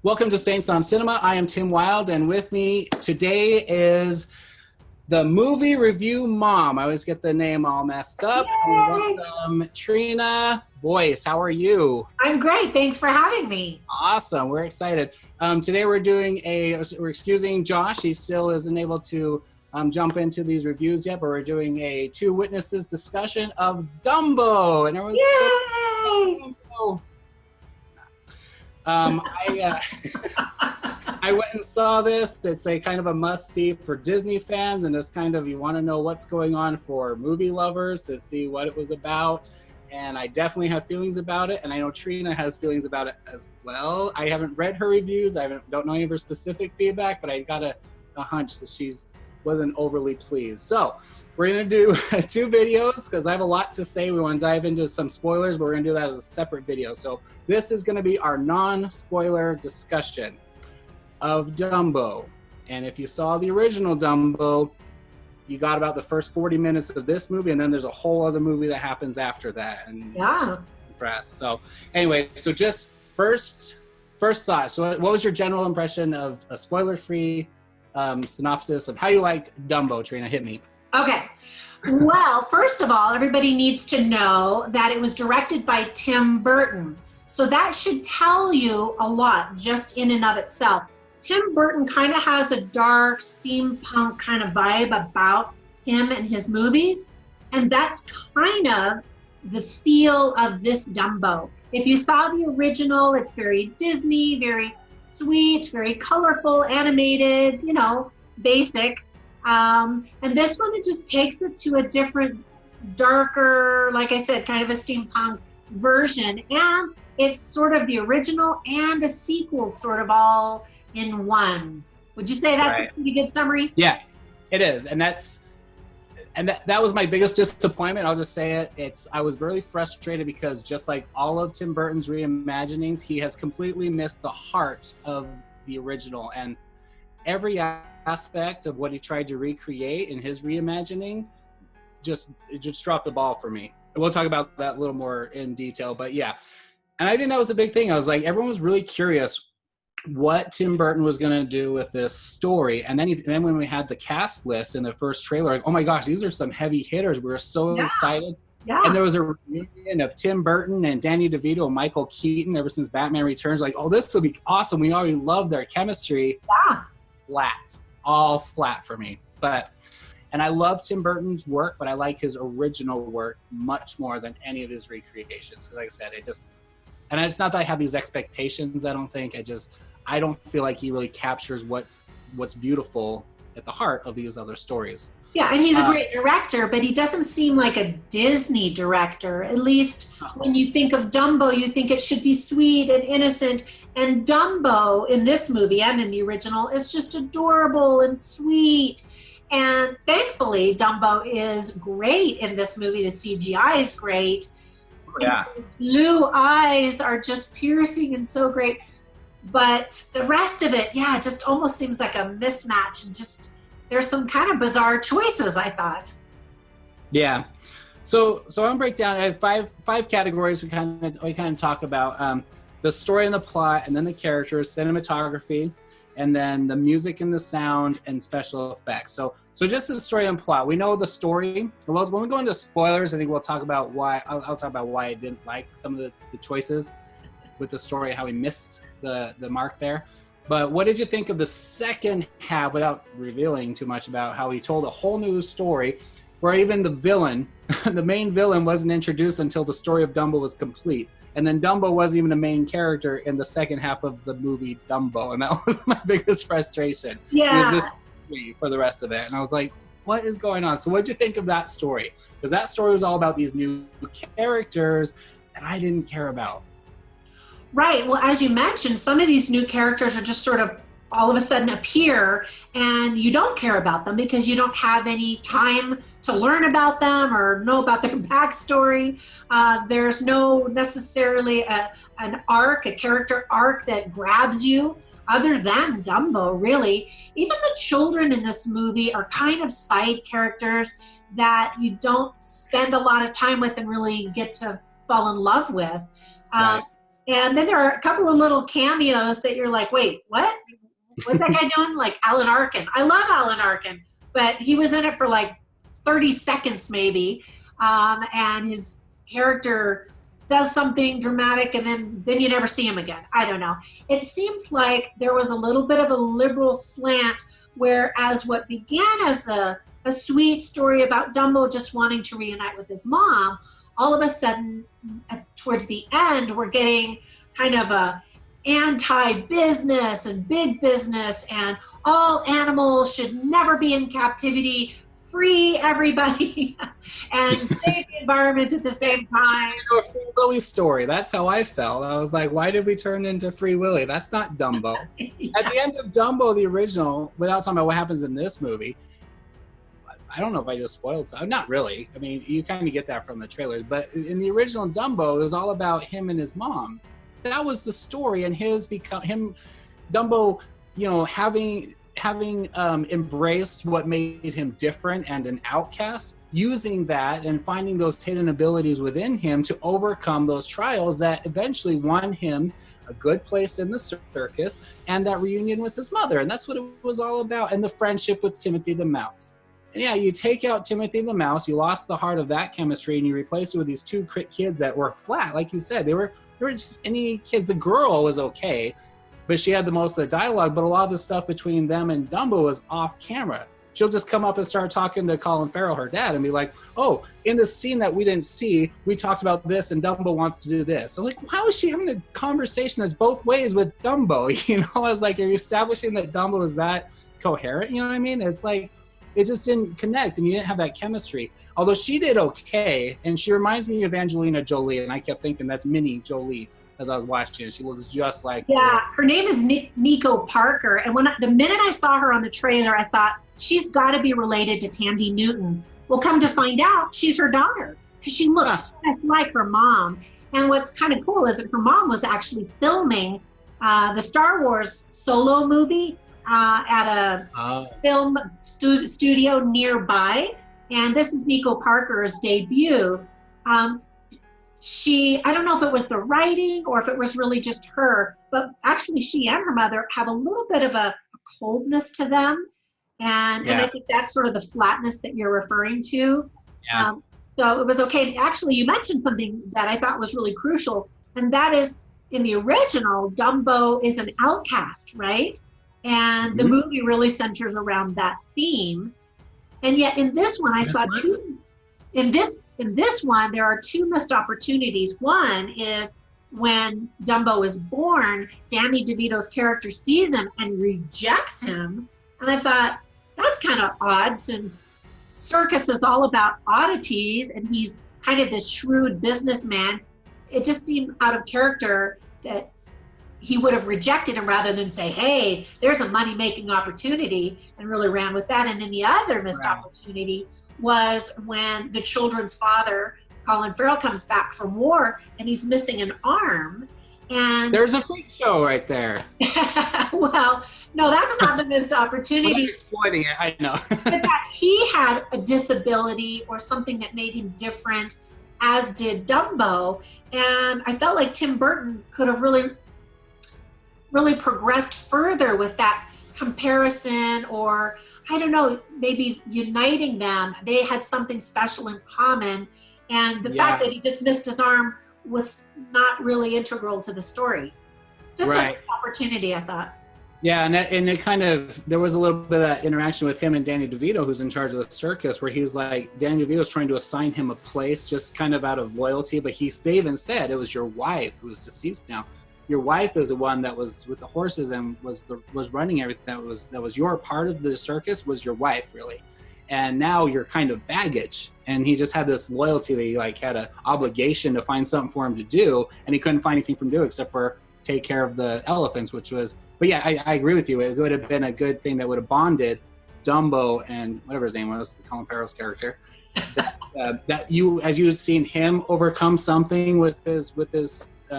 Welcome to Saints on Cinema. I am Tim Wilde, and with me today is the movie review mom. I always get the name all messed up. Welcome, Trina Boice. How are you? I'm great. Thanks for having me. Awesome. We're excited. Today we're excusing Josh. He still isn't able to jump into these reviews yet, but we're doing a two witnesses discussion of Dumbo. And everyone's Yay! so I went and saw this. It's a kind of a must-see for Disney fans, and it's kind of, you want to know what's going on for movie lovers to see what it was about. And I definitely have feelings about it, and I know Trina has feelings about it as well. I haven't read her reviews. Don't know any of her specific feedback, but I got a hunch that she's wasn't overly pleased. So we're going to do two videos because I have a lot to say. We want to dive into some spoilers, but we're going to do that as a separate video. So this is going to be our non-spoiler discussion of Dumbo. And if you saw the original Dumbo, you got about the first 40 minutes of this movie, and then there's a whole other movie that happens after that. And yeah. So anyway, so just first thoughts. So what was your general impression of a spoiler-free synopsis of how you liked Dumbo? Trina, hit me. Okay. Well, first of all, everybody needs to know that it was directed by Tim Burton. So that should tell you a lot just in and of itself. Tim Burton kind of has a dark steampunk kind of vibe about him and his movies. And that's kind of the feel of this Dumbo. If you saw the original, it's very Disney, very sweet, very colorful, animated, basic. And this one, it just takes it to a different, darker, like I said, kind of a steampunk version. And it's sort of the original and a sequel sort of all in one. Would you say that's right? A pretty good summary? Yeah, it is. And that was my biggest disappointment. I'll just say it. I was really frustrated because just like all of Tim Burton's reimaginings, he has completely missed the heart of the original. And every aspect of what he tried to recreate in his reimagining just dropped the ball for me. We'll talk about that a little more in detail, but yeah. And I think that was a big thing. I was like, everyone was really curious what Tim Burton was going to do with this story. And then when we had the cast list in the first trailer, like, oh my gosh, these are some heavy hitters. We were so excited. Yeah. And there was a reunion of Tim Burton and Danny DeVito and Michael Keaton ever since Batman Returns. Like, oh, this will be awesome. We already love their chemistry. Yeah. All flat for me. And I love Tim Burton's work, but I like his original work much more than any of his recreations. Because like I said, and it's not that I have these expectations, I don't think. I don't feel like he really captures what's beautiful at the heart of these other stories. Yeah, and he's a great director, but he doesn't seem like a Disney director. At least when you think of Dumbo, you think it should be sweet and innocent. And Dumbo in this movie and in the original is just adorable and sweet. And thankfully, Dumbo is great in this movie. The CGI is great. Yeah. Blue eyes are just piercing and so great. But the rest of it, it just almost seems like a mismatch, and just there's some kind of bizarre choices, I thought. Yeah. So I'm gonna break down. I have five categories we kind of talk about: the story and the plot, and then the characters, cinematography, and then the music and the sound and special effects. So just the story and plot. We know the story. Well, when we go into spoilers, I think we'll talk about why. I'll talk about why I didn't like some of the choices with the story, how we missed the mark there. But what did you think of the second half, without revealing too much about how he told a whole new story, where even the villain, the main villain, wasn't introduced until the story of Dumbo was complete? And then Dumbo wasn't even a main character in the second half of the movie Dumbo, and that was my biggest frustration. Yeah. It was just for the rest of it, and I was like, what is going on? So what did you think of that story? Because that story was all about these new characters that I didn't care about. Right. Well, as you mentioned, some of these new characters are just sort of all of a sudden appear, and you don't care about them because you don't have any time to learn about them or know about their backstory. There's no necessarily an arc, a character arc that grabs you other than Dumbo, really. Even the children in this movie are kind of side characters that you don't spend a lot of time with and really get to fall in love with. Right. And then there are a couple of little cameos that you're like, wait, what? What's that guy doing? Like Alan Arkin. I love Alan Arkin, but he was in it for like 30 seconds maybe. And his character does something dramatic and then you never see him again. I don't know. It seems like there was a little bit of a liberal slant, whereas what began as a sweet story about Dumbo just wanting to reunite with his mom, all of a sudden, towards the end, we're getting kind of a anti-business and big business, and all animals should never be in captivity, free everybody, and save the environment at the same time. A Free Willy story. That's how I felt. I was like, why did we turn into Free Willy? That's not Dumbo. Yeah. At the end of Dumbo, the original, without talking about what happens in this movie, I don't know if I just spoiled something. Not really. I mean, you kind of get that from the trailers. But in the original Dumbo, it was all about him and his mom. That was the story, and Dumbo, having embraced what made him different and an outcast, using that and finding those hidden abilities within him to overcome those trials that eventually won him a good place in the circus and that reunion with his mother. And that's what it was all about, and the friendship with Timothy the Mouse. And yeah, you take out Timothy the Mouse, you lost the heart of that chemistry, and you replace it with these two kids that were flat. Like you said, they were just any kids. The girl was okay, but she had the most of the dialogue, but a lot of the stuff between them and Dumbo was off camera. She'll just come up and start talking to Colin Farrell, her dad, and be like, oh, in the scene that we didn't see, we talked about this and Dumbo wants to do this. I'm like, how is she having a conversation that's both ways with Dumbo? I was like, are you establishing that Dumbo is that coherent? You know what I mean? It's like, it just didn't connect, and you didn't have that chemistry. Although she did okay, and she reminds me of Angelina Jolie, and I kept thinking that's Minnie Jolie as I was watching it. She looks just like her. Her name is Nico Parker, and the minute I saw her on the trailer, I thought, she's got to be related to Tandy Newton. Well, come to find out, she's her daughter, because she looks just like her mom. And what's kind of cool is that her mom was actually filming the Star Wars Solo movie at a film studio nearby, and this is Nico Parker's debut. I don't know if it was the writing or if it was really just her, but actually she and her mother have a little bit of a coldness to them, and I think that's sort of the flatness that you're referring to. Yeah. So it was okay. Actually, you mentioned something that I thought was really crucial, and that is, in the original, Dumbo is an outcast, right? And the movie really centers around that theme. And yet in this one, in this one, there are two missed opportunities. One is when Dumbo is born, Danny DeVito's character sees him and rejects him. And I thought, that's kind of odd, since circus is all about oddities and he's kind of this shrewd businessman. It just seemed out of character that he would have rejected him rather than say, hey, there's a money-making opportunity, and really ran with that. And then the other missed opportunity was when the children's father, Colin Farrell, comes back from war and he's missing an arm. And there's a freak show right there. Well, no, that's not the missed opportunity. I'm exploiting it, I know. But that he had a disability or something that made him different, as did Dumbo. And I felt like Tim Burton could have really progressed further with that comparison, or I don't know, maybe uniting them. They had something special in common, and the fact that he just missed his arm was not really integral to the story. Just an opportunity, I thought. Yeah, and it kind of, there was a little bit of that interaction with him and Danny DeVito, who's in charge of the circus, where he's like, Danny DeVito's trying to assign him a place just kind of out of loyalty, but they even said it was your wife, who's deceased now. Your wife is the one that was with the horses and was running everything. That was your part of the circus, was your wife, really. And now you're kind of baggage. And he just had this loyalty that he had an obligation to find something for him to do, and he couldn't find anything for him to do except for take care of the elephants, which was. But yeah, I agree with you. It would have been a good thing that would have bonded Dumbo and whatever his name was, Colin Farrell's character. That you, as you've seen him overcome something with his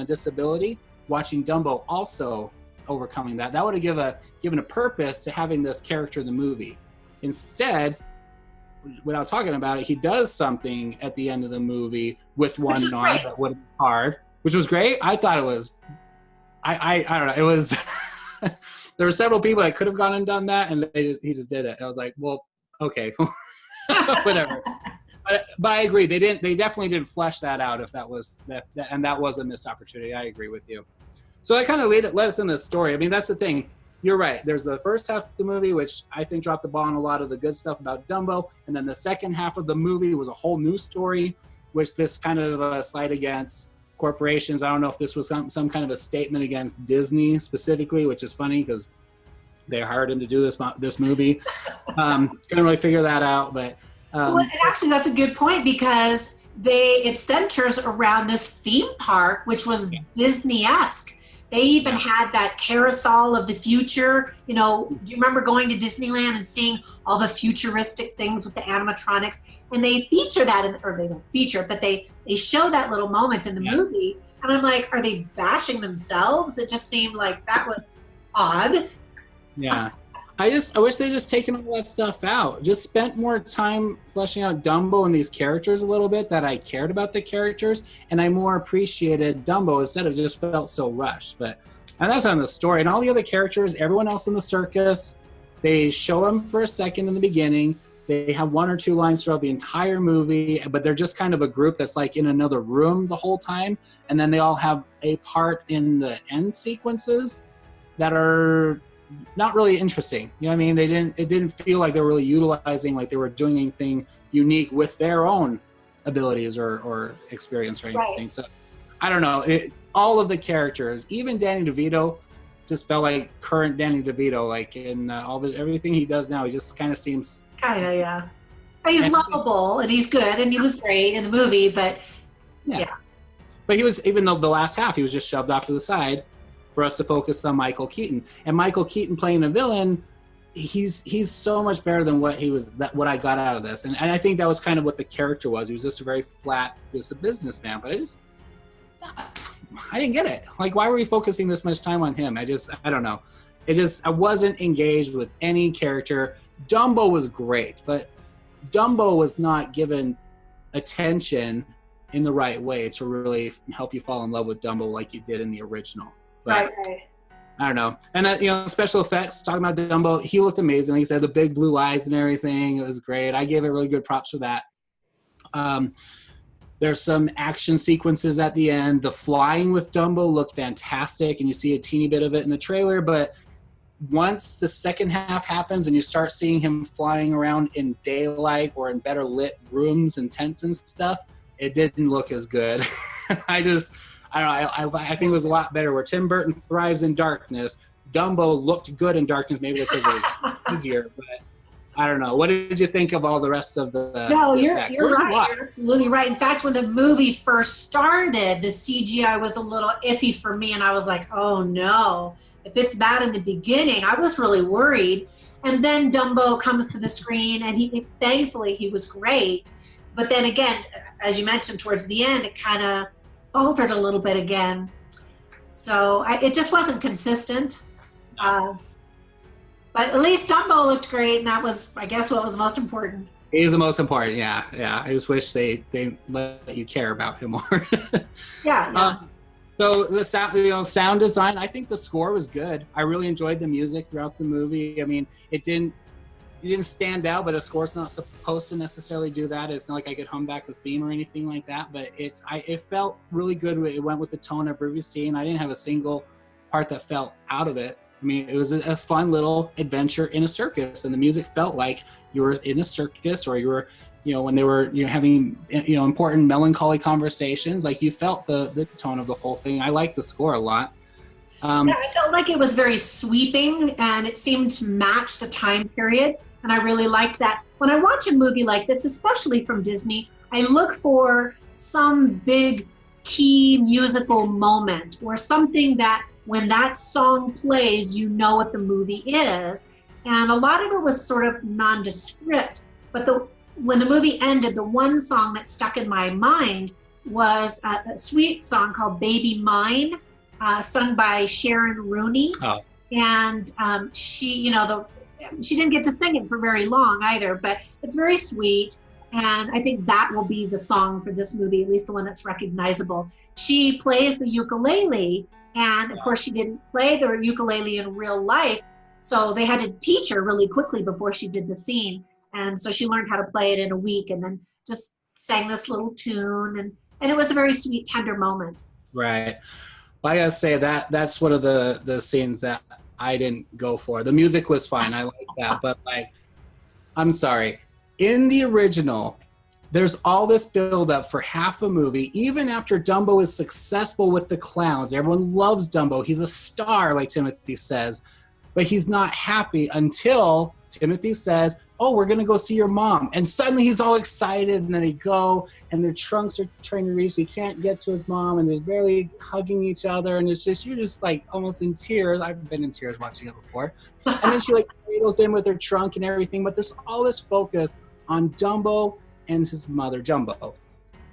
disability. Watching Dumbo also overcoming that would have given a purpose to having this character in the movie. Instead, without talking about it, he does something at the end of the movie with one arm that would have been hard, which was great. I thought it was, I don't know. It was, there were several people that could have gone and done that, and he just did it. I was like, well, okay, whatever. But I agree. They definitely didn't flesh that out if that was that, and that was a missed opportunity. I agree with you. So that kind of led us in the story. I mean, that's the thing. You're right. There's the first half of the movie, which I think dropped the ball on a lot of the good stuff about Dumbo. And then the second half of the movie was a whole new story, which this kind of a slight against corporations. I don't know if this was some kind of a statement against Disney specifically, which is funny because they hired him to do this movie. Couldn't really figure that out, but well, and actually that's a good point because it centers around this theme park, which was Disney-esque. They even had that carousel of the future. You know, do you remember going to Disneyland and seeing all the futuristic things with the animatronics? And they feature that, or they don't feature it, but they show that little moment in the movie. And I'm like, are they bashing themselves? It just seemed like that was odd. Yeah. I wish they just taken all that stuff out. Just spent more time fleshing out Dumbo and these characters a little bit, that I cared about the characters, and I more appreciated Dumbo instead of just felt so rushed. And that's on the story. And all the other characters, everyone else in the circus, they show them for a second in the beginning. They have one or two lines throughout the entire movie, but they're just kind of a group that's like in another room the whole time. And then they all have a part in the end sequences that are not really interesting. You know what I mean? It didn't feel like they were really utilizing, like they were doing anything unique with their own abilities or experience or anything. Right. So I don't know. All of the characters, even Danny DeVito, just felt like current Danny DeVito. Like in everything he does now, he just kind of seems. Yeah. He's lovable and he's good and he was great in the movie, but yeah. But he was, even though the last half, he was just shoved off to the side for us to focus on Michael Keaton. And Michael Keaton playing a villain, he's so much better than what I got out of this. And I think that was kind of what the character was. He was just a very flat, just a businessman. But I didn't get it. Like, why were we focusing this much time on him? I don't know. I wasn't engaged with any character. Dumbo was great, but Dumbo was not given attention in the right way to really help you fall in love with Dumbo like you did in the original. But right. I don't know. And special effects, talking about Dumbo, he looked amazing. He said the big blue eyes and everything. It was great. I gave it really good props for that. There's some action sequences at the end. The flying with Dumbo looked fantastic, and you see a teeny bit of it in the trailer. But once the second half happens and you start seeing him flying around in daylight or in better lit rooms and tents and stuff, it didn't look as good. I don't know. I think it was a lot better. Where Tim Burton thrives in darkness, Dumbo looked good in darkness, maybe because it was easier, but I don't know. What did you think of all the rest of the No, you're right. You're absolutely right. In fact, when the movie first started, the CGI was a little iffy for me, and I was like, oh no. If it's bad in the beginning, I was really worried. And then Dumbo comes to the screen, and thankfully he was great. But then again, as you mentioned, towards the end, it kind of faltered a little bit again. So it just wasn't consistent. But at least Dumbo looked great, and that was, I guess, what was most important. He's the most important, yeah. I just wish they let you care about him more. Yeah. So the sound design, I think the score was good. I really enjoyed the music throughout the movie. I mean, it didn't stand out, but a score's not supposed to necessarily do that. It's not like I could hum back the theme or anything like that, but it felt really good. It went with the tone of every scene. I didn't have a single part that felt out of it. I mean, it was a fun little adventure in a circus, and the music felt like you were in a circus, or you were, when they were, having, important melancholy conversations. Like, you felt the tone of the whole thing. I liked the score a lot. I felt like it was very sweeping, and it seemed to match the time period, and I really liked that. When I watch a movie like this, especially from Disney, I look for some big key musical moment, or something that when that song plays, you know what the movie is. And a lot of it was sort of nondescript, but when the movie ended, the one song that stuck in my mind was a sweet song called Baby Mine, sung by Sharon Rooney. Oh. And she didn't get to sing it for very long either, but it's very sweet. And I think that will be the song for this movie, at least the one that's recognizable. she plays the ukulele, and of course she didn't play the ukulele in real life, so they had to teach her really quickly before she did the scene. And so she learned how to play it in a week, and then just sang this little tune, and it was a very sweet, tender moment. Right. Well, I gotta say that's one of the scenes that I didn't go for. The music was fine, I like that, but like, I'm sorry. In the original, there's all this build up for half a movie, even after Dumbo is successful with the clowns. Everyone loves Dumbo. He's a star, like Timothy says, but he's not happy until Timothy says, oh, we're going to go see your mom. And suddenly he's all excited, and then they go, and their trunks are trying to reach, so he can't get to his mom, and there's barely hugging each other, and it's just, you're just like almost in tears. I've been in tears watching it before. And then she like cradles in with her trunk and everything, but there's all this focus on Dumbo and his mother, Jumbo.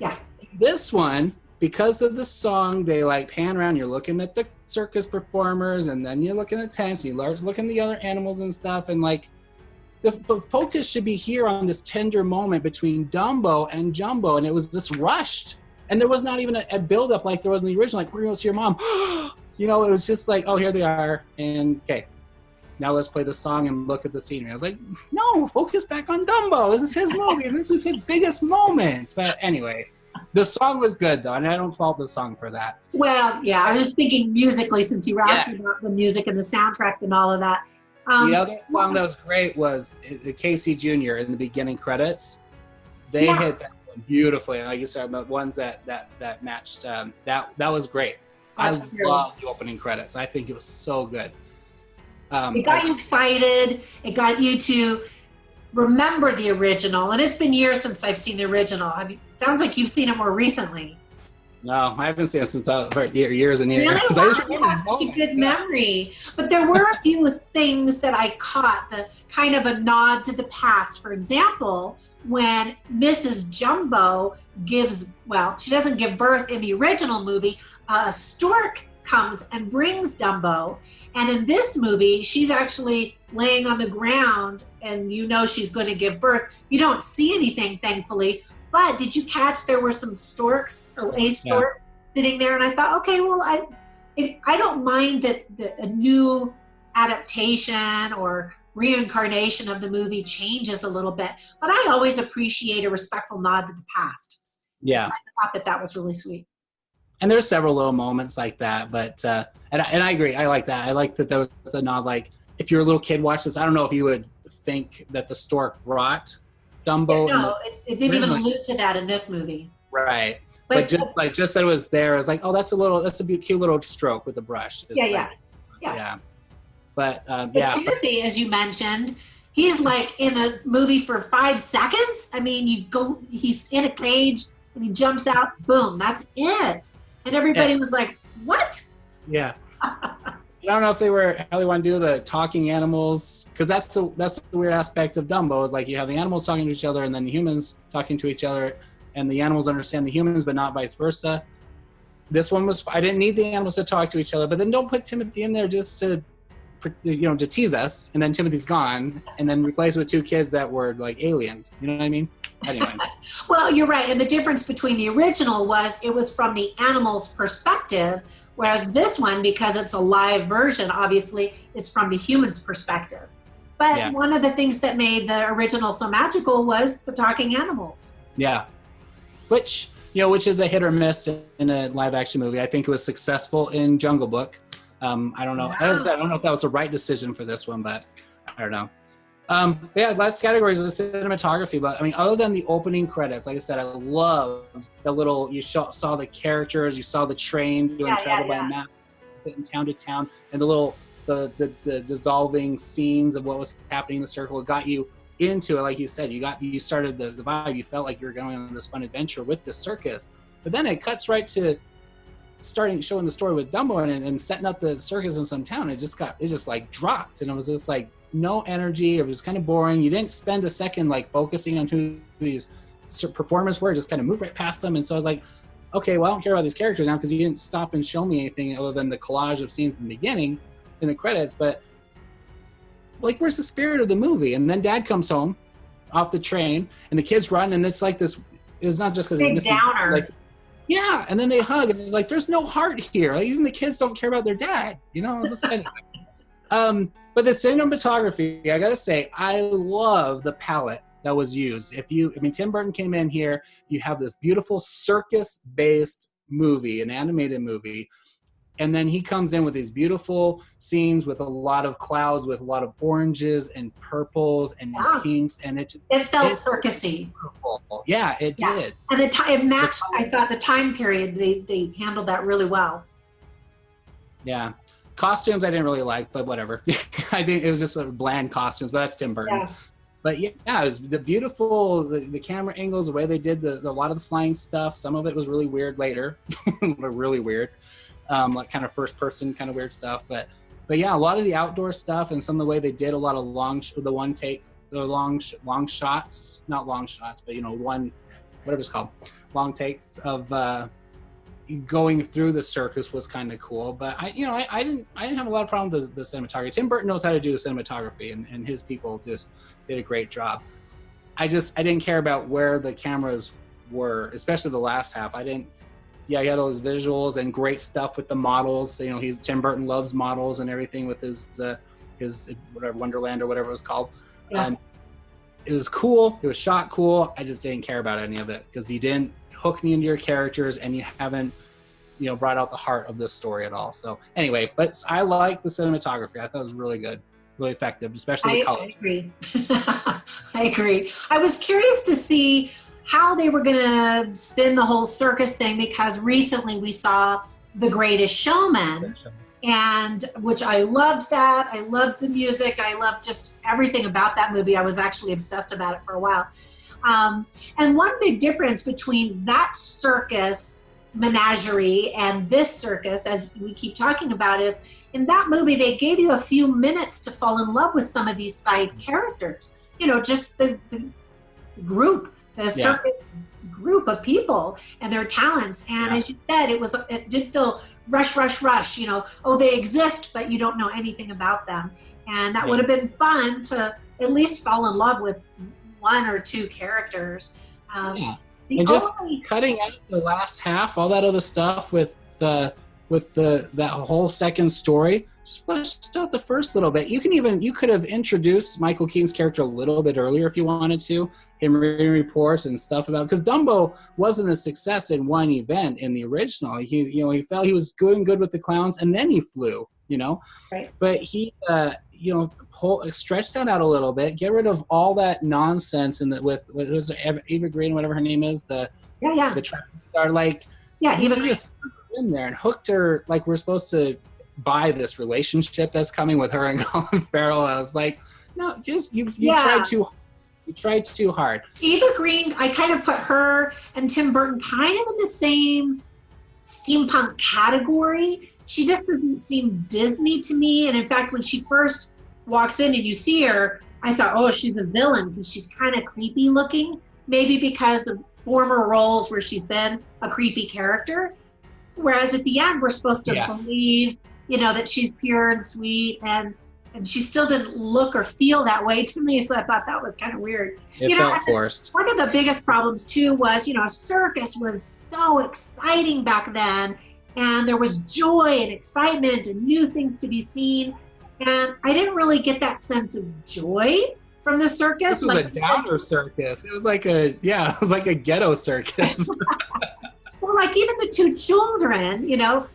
Yeah. This one, because of the song, they like pan around, you're looking at the circus performers, and then you're looking at tents, and you're looking at the other animals and stuff, and like, the focus should be here on this tender moment between Dumbo and Jumbo, and it was just rushed. And there was not even a build-up like there was in the original, like, we're going to see your mom. You know, it was just like, oh, here they are, and okay, now let's play the song and look at the scenery. I was like, no, focus back on Dumbo. This is his movie, and this is his biggest moment. But anyway, the song was good, though, and I don't fault the song for that. Well, yeah, I was just thinking musically, since you were asking about the music and the soundtrack and all of that. The other song that was great was Casey Jr. in the beginning credits. They hit that one beautifully. Like you said, the ones that matched, that was great. That's I love the opening credits. I think it was so good. It got you excited. It got you to remember the original. And it's been years since I've seen the original. Sounds like you've seen it more recently. No, I haven't seen it since years and years. Really? I just you have such a good memory. But there were a few things that I caught, the kind of a nod to the past. For example, when Mrs. Jumbo she doesn't give birth in the original movie, a stork comes and brings Dumbo. And in this movie, she's actually laying on the ground, and you know she's going to give birth. You don't see anything, thankfully. But did you catch there were some storks, or a stork sitting there? And I thought, okay, well, I don't mind that a new adaptation or reincarnation of the movie changes a little bit, but I always appreciate a respectful nod to the past. Yeah. So I thought that was really sweet. And there's several little moments like that, but and I agree. I like that. I like that there was a nod. Like, if you're a little kid watch this, I don't know if you would think that the stork brought Dumbo. Yeah, no, it didn't even allude to that in this movie. Right. But just that it was there, I was like, oh, that's a cute little stroke with the brush. Yeah. But Timothy, as you mentioned, he's like in a movie for 5 seconds. I mean, he's in a cage and he jumps out, boom, that's it. And everybody was like, what? Yeah. I don't know if how they want to do the talking animals, because that's the weird aspect of Dumbo, is like you have the animals talking to each other and then the humans talking to each other, and the animals understand the humans but not vice versa. This one I didn't need the animals to talk to each other, but then don't put Timothy in there just to tease us, and then Timothy's gone, and then replace with 2 kids that were like aliens. You know what I mean? Anyway. Well, you're right, and the difference between the original was it was from the animal's perspective, whereas this one, because it's a live version, obviously, it's from the human's perspective. But one of the things that made the original so magical was the talking animals. Yeah. Which is a hit or miss in a live action movie. I think it was successful in Jungle Book. I don't know. I don't know if that was the right decision for this one, but I don't know. Last category is the cinematography. But I mean, other than the opening credits, like I said, I loved the little. You saw the characters, you saw the train doing travel by map, in town to town, and the dissolving scenes of what was happening in the circle. It got you into it, like you said. You started the vibe. You felt like you were going on this fun adventure with the circus. But then it cuts right to showing the story with Dumbo and setting up the circus in some town. It just dropped, and it was just like no energy. It was kind of boring. You didn't spend a second like focusing on who these performers were. Just kind of moved right past them. And so I was like, okay, well, I don't care about these characters now because you didn't stop and show me anything other than the collage of scenes in the beginning in the credits. But like, where's the spirit of the movie? And then Dad comes home off the train and the kids run, and it's like this. It's not just because he's missing. Downer. Like, Yeah, and then they hug, and it's like, there's no heart here. Like, even the kids don't care about their dad. You know, it's just anyway. But the cinematography, I gotta say, I love the palette that was used. Tim Burton came in here. You have this beautiful circus-based movie, an animated movie, and then he comes in with these beautiful scenes with a lot of clouds, with a lot of oranges and purples and pinks, and it felt circusy. Beautiful. Yeah, it did. And it matched. I thought the time period they handled that really well. Yeah, costumes I didn't really like, but whatever. I think it was just sort of bland costumes, but that's Tim Burton. Yeah. But yeah, it was the beautiful, the camera angles, the way they did a lot of the flying stuff. Some of it was really weird later, really weird. Like kind of first person kind of weird stuff, but yeah, a lot of the outdoor stuff and some of the way they did a lot of long shots, not long shots, but whatever it's called, long takes of going through the circus was kind of cool. But I didn't have a lot of problem with the cinematography. Tim Burton knows how to do the cinematography, and his people just did a great job. I didn't care about where the cameras were, especially the last half. He had all his visuals and great stuff with the models. Tim Burton loves models and everything with his whatever, Wonderland or whatever it was called. Yeah. It was cool. It was shot cool. I just didn't care about any of it because you didn't hook me into your characters and you haven't, brought out the heart of this story at all. So anyway, but I like the cinematography. I thought it was really good, really effective, especially the colors. I agree. I agree. I was curious to see how they were going to spin the whole circus thing, because recently we saw The Greatest Showman, and which I loved that. I loved the music. I loved just everything about that movie. I was actually obsessed about it for a while. And one big difference between that circus menagerie and this circus, as we keep talking about, is in that movie they gave you a few minutes to fall in love with some of these side characters. Just the group. The circus group of people and their talents. And as you said, it did feel rush. They exist, but you don't know anything about them. And that would have been fun to at least fall in love with one or two characters. And just cutting out the last half, all that other stuff with that whole second story, just fleshed out the first little bit. You could have introduced Michael Keaton's character a little bit earlier if you wanted to, him reading reports and stuff about, because Dumbo wasn't a success in one event in the original. He felt he was doing good with the clowns, and then he flew, Right. But he, stretch that out a little bit, get rid of all that nonsense, and with Eva Green, whatever her name is, the traffic star, Eva Green in there and hooked her like we're supposed to buy this relationship that's coming with her and Colin Farrell. I was like, no, just you tried too hard. Eva Green, I kind of put her and Tim Burton kind of in the same steampunk category. She just doesn't seem Disney to me. And in fact, when she first walks in and you see her, I thought, oh, she's a villain because she's kind of creepy looking, maybe because of former roles where she's been a creepy character. Whereas at the end, we're supposed to believe, that she's pure and sweet, and she still didn't look or feel that way to me. So I thought that was kind of weird. It felt forced. One of the biggest problems too was, circus was so exciting back then, and there was joy and excitement and new things to be seen. And I didn't really get that sense of joy from the circus. This was a downer circus. It was like a ghetto circus. Well, like even the two children,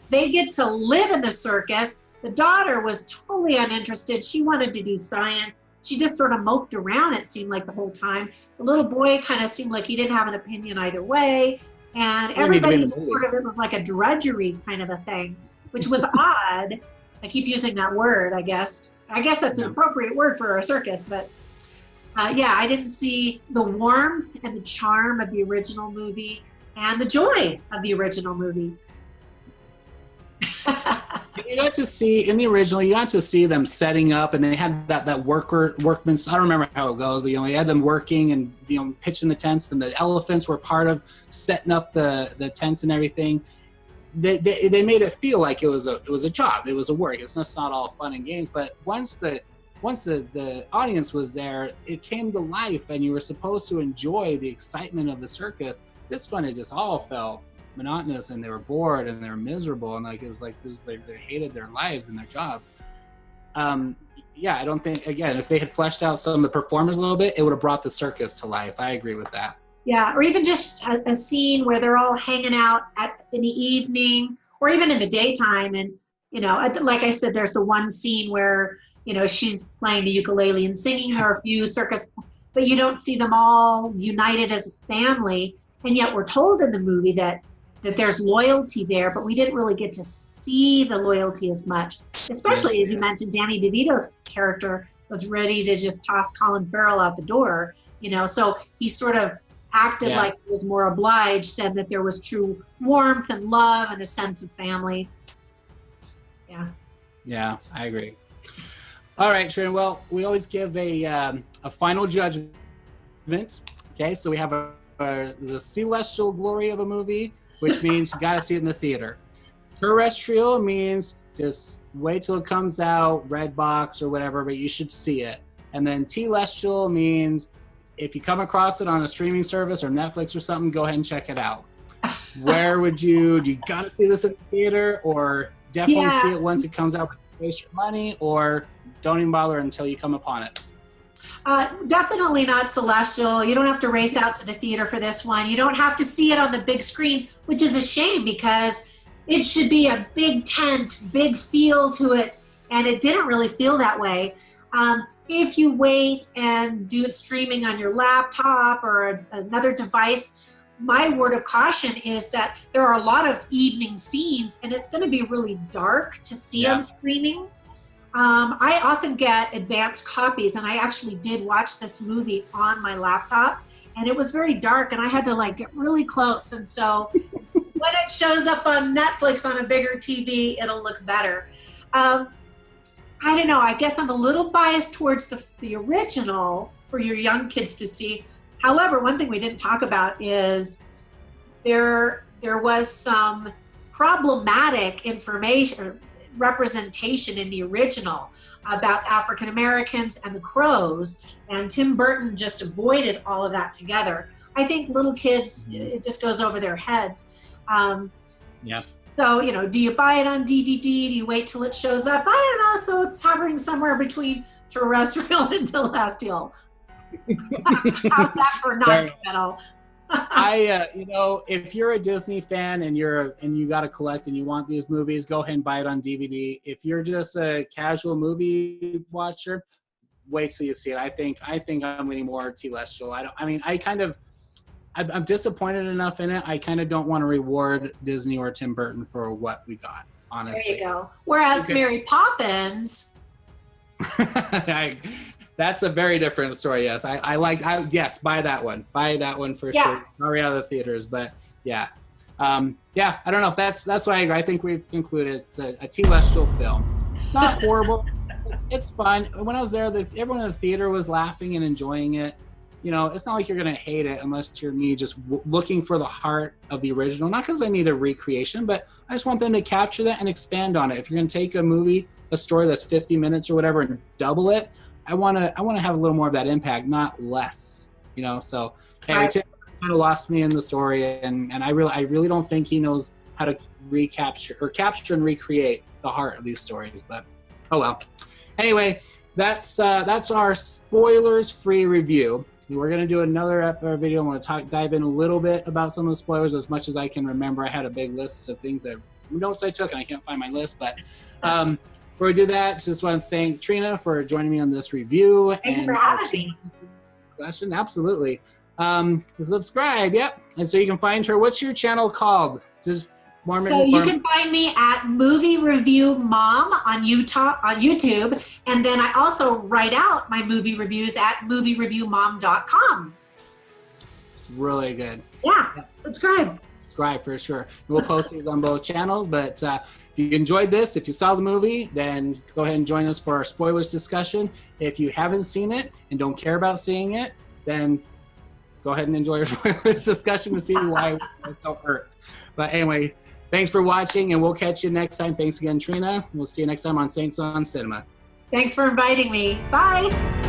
they get to live in the circus. The daughter was totally uninterested. She wanted to do science. She just sort of moped around, it seemed like, the whole time. The little boy kind of seemed like he didn't have an opinion either way. And everybody sort of, it was like a drudgery kind of a thing, which was odd. I keep using that word, I guess. I guess that's an appropriate word for a circus, but I didn't see the warmth and the charm of the original movie and the joy of the original movie. You got to see in the original, you got to see them setting up, and they had that workmen. I don't remember how it goes, but you had them working and pitching the tents, and the elephants were part of setting up the tents and everything. They made it feel like it was a job, it was a work. It's not all fun and games, but once the audience was there, it came to life, and you were supposed to enjoy the excitement of the circus. This one, it just all felt monotonous, and they were bored and they were miserable, and like it was like this, they hated their lives and their jobs. Yeah, I don't think, again, if they had fleshed out some of the performers a little bit, it would have brought the circus to life. I agree with that. Yeah, or even just a scene where they're all hanging out in the evening or even in the daytime. And, like I said, there's the one scene where, she's playing the ukulele and singing her a few circus, but you don't see them all united as a family. And yet we're told in the movie that there's loyalty there, but we didn't really get to see the loyalty as much, especially as you mentioned, Danny DeVito's character was ready to just toss Colin Farrell out the door, so he sort of acted like he was more obliged than that there was true warmth and love and a sense of family. Yeah, I agree. All right, Trina, well, we always give a final judgment. Okay, so we have the celestial glory of a movie, which means you got to see it in the theater. Terrestrial means just wait till it comes out, Redbox or whatever, but you should see it. And then telestial means if you come across it on a streaming service or Netflix or something, go ahead and check it out. Where would you got to see this in the theater, or definitely see it once it comes out, but waste your money, or don't even bother until you come upon it? Definitely not celestial. You don't have to race out to the theater for this one. You don't have to see it on the big screen, which is a shame because it should be a big tent, big feel to it, and it didn't really feel that way. If you wait and do it streaming on your laptop or another device, my word of caution is that there are a lot of evening scenes, and it's going to be really dark to see on streaming. I often get advanced copies, and I actually did watch this movie on my laptop, and it was very dark, and I had to get really close. And so when it shows up on Netflix on a bigger TV, it'll look better. I don't know. I guess I'm a little biased towards the original for your young kids to see. However, one thing we didn't talk about is there was some problematic information or representation in the original about African Americans and the Crows, and Tim Burton just avoided all of that together. I think little kids, it just goes over their heads. So, do you buy it on DVD? Do you wait till it shows up? I don't know. So it's hovering somewhere between terrestrial and celestial. How's that for non-committal? If you're a Disney fan and you got to collect and you want these movies, go ahead and buy it on DVD. If you're just a casual movie watcher, wait till you see it. I think I'm leaning more celestial. I'm disappointed enough in it. I kind of don't want to reward Disney or Tim Burton for what we got, honestly. There you go. Whereas Mary Poppins. That's a very different story. Yes, yes, buy that one. Buy that one for sure. Sorry, out of the theaters, but I don't know. That's what I agree. I think we've concluded it's a telestial film. It's not horrible. It's fun. When I was there, everyone in the theater was laughing and enjoying it. It's not like you're going to hate it unless you're me just looking for the heart of the original. Not because I need a recreation, but I just want them to capture that and expand on it. If you're going to take a story that's 50 minutes or whatever and double it, I want to have a little more of that impact, not less, So, Tim kind of lost me in the story, and I really don't think he knows how to capture and recreate the heart of these stories. But oh well. Anyway, that's our spoilers-free review. We're going to do another video. I'm going to dive in a little bit about some of the spoilers as much as I can remember. I had a big list of notes I took, and I can't find my list. But before we do that, just want to thank Trina for joining me on this review. Thanks for having me. Discussion. Absolutely. Subscribe. Yep. And so you can find her. What's your channel called? You can find me at Movie Review Mom on YouTube, and then I also write out my movie reviews at moviereviewmom.com. Really good. Yeah, subscribe. Subscribe for sure. We'll post these on both channels, but if you enjoyed this, if you saw the movie, then go ahead and join us for our spoilers discussion. If you haven't seen it and don't care about seeing it, then go ahead and enjoy our spoilers discussion to see why we're so hurt. But anyway, thanks for watching, and we'll catch you next time. Thanks again, Trina. We'll see you next time on Saints on Cinema. Thanks for inviting me. Bye.